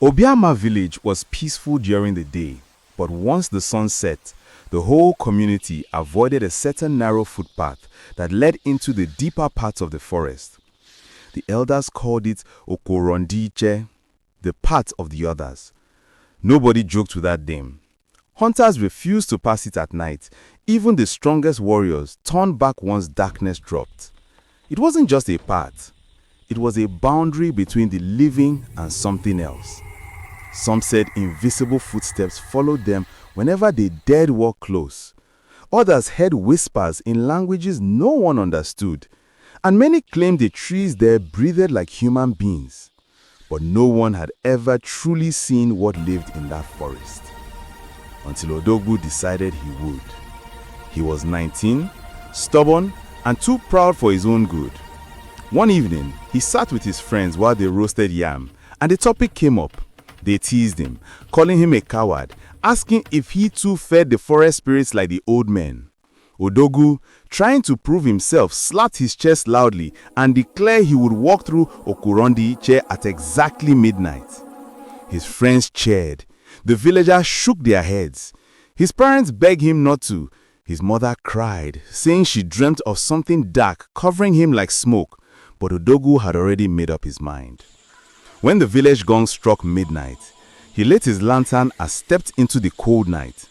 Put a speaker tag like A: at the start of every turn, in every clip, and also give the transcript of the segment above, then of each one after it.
A: Obiama village was peaceful during the day, but once the sun set, the whole community avoided a certain narrow footpath that led into the deeper parts of the forest. The elders called it Okorondiche, the path of the others. Nobody joked with that name. Hunters refused to pass it at night. Even the strongest warriors turned back once darkness dropped. It wasn't just a path. It was a boundary between the living and something else. Some said invisible footsteps followed them whenever they dared walk close. Others heard whispers in languages no one understood. And many claimed the trees there breathed like human beings. But no one had ever truly seen what lived in that forest. Until Odogwu decided he would. He was 19, stubborn, and too proud for his own good. One evening, he sat with his friends while they roasted yam, and the topic came up. They teased him, calling him a coward, asking if he too fed the forest spirits like the old men. Odogwu, trying to prove himself, slapped his chest loudly and declared he would walk through Okorondiche at exactly midnight. His friends cheered. The villagers shook their heads. His parents begged him not to. His mother cried, saying she dreamt of something dark covering him like smoke, but Odogwu had already made up his mind. When the village gong struck midnight, he lit his lantern and stepped into the cold night.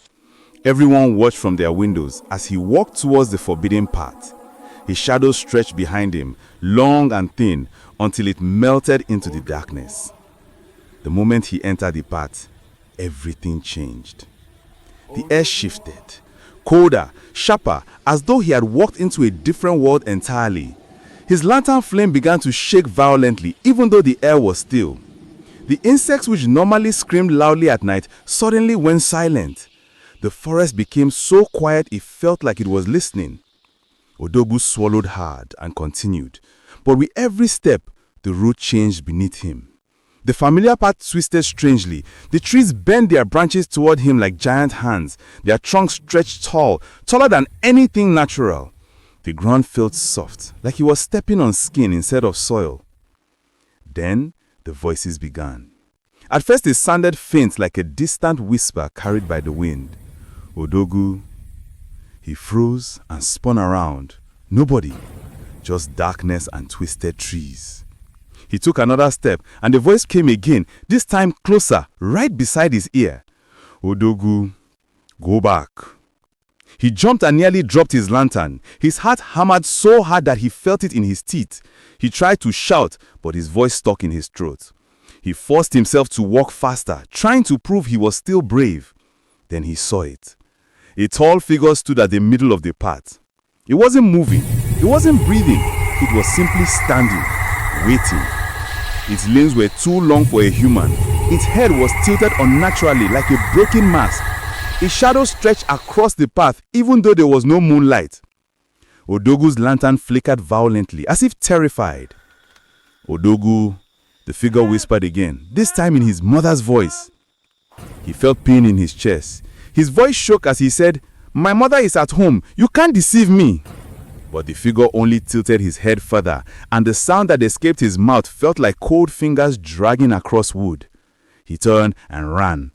A: Everyone watched from their windows as he walked towards the forbidden path. His shadow stretched behind him, long and thin, until it melted into the darkness. The moment he entered the path, everything changed. The air shifted, colder, sharper, as though he had walked into a different world entirely. His lantern flame began to shake violently, even though the air was still. The insects which normally screamed loudly at night suddenly went silent. The forest became so quiet it felt like it was listening. Odogwu swallowed hard and continued, but with every step, the road changed beneath him. The familiar path twisted strangely. The trees bent their branches toward him like giant hands. Their trunks stretched tall, taller than anything natural. The ground felt soft, like he was stepping on skin instead of soil. Then the voices began. At first it sounded faint like a distant whisper carried by the wind. Odogwu. He froze and spun around. Nobody, just darkness and twisted trees. He took another step and the voice came again, this time closer, right beside his ear. Odogwu, go back. He jumped and nearly dropped his lantern. His heart hammered so hard that he felt it in his teeth. He tried to shout, but his voice stuck in his throat. He forced himself to walk faster, trying to prove he was still brave. Then he saw it. A tall figure stood at the middle of the path. It wasn't moving. It wasn't breathing. It was simply standing, waiting. Its limbs were too long for a human. Its head was tilted unnaturally like a broken mask. A shadow stretched across the path even though there was no moonlight. Odogwu's lantern flickered violently as if terrified. Odogwu, the figure whispered again, this time in his mother's voice. He felt pain in his chest. His voice shook as he said, "My mother is at home. You can't deceive me." But the figure only tilted his head further, and the sound that escaped his mouth felt like cold fingers dragging across wood. He turned and ran.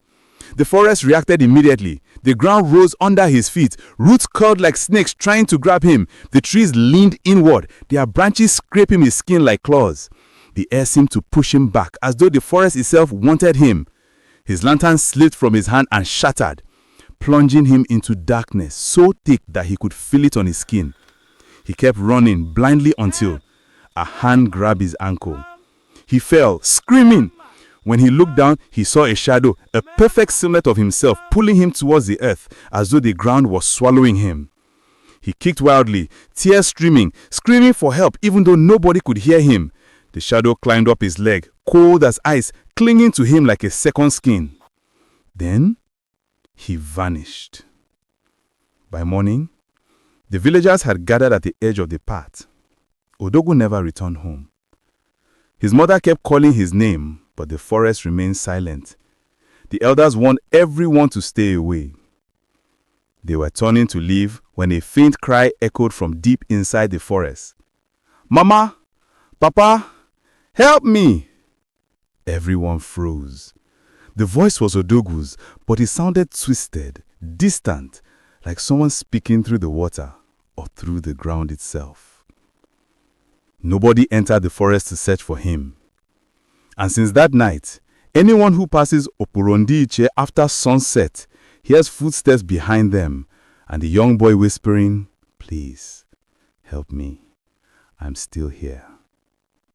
A: The forest reacted immediately. The ground rose under his feet. Roots curled like snakes trying to grab him. The trees leaned inward, their branches scraping his skin like claws. The air seemed to push him back, as though the forest itself wanted him. His lantern slipped from his hand and shattered, plunging him into darkness so thick that he could feel it on his skin. He kept running blindly until a hand grabbed his ankle. He fell, screaming. When he looked down, he saw a shadow, a perfect silhouette of himself, pulling him towards the earth, as though the ground was swallowing him. He kicked wildly, tears streaming, screaming for help even though nobody could hear him. The shadow climbed up his leg, cold as ice, clinging to him like a second skin. Then he vanished. By morning, the villagers had gathered at the edge of the path. Odogwu never returned home. His mother kept calling his name, but the forest remained silent. The elders warned everyone to stay away. They were turning to leave when a faint cry echoed from deep inside the forest. "Mama! Papa! Help me!" Everyone froze. The voice was Odogwu's, but it sounded twisted, distant, like someone speaking through the water or through the ground itself. Nobody entered the forest to search for him. And since that night, anyone who passes Opurondiche after sunset hears footsteps behind them and the young boy whispering, "Please, help me. I'm still here."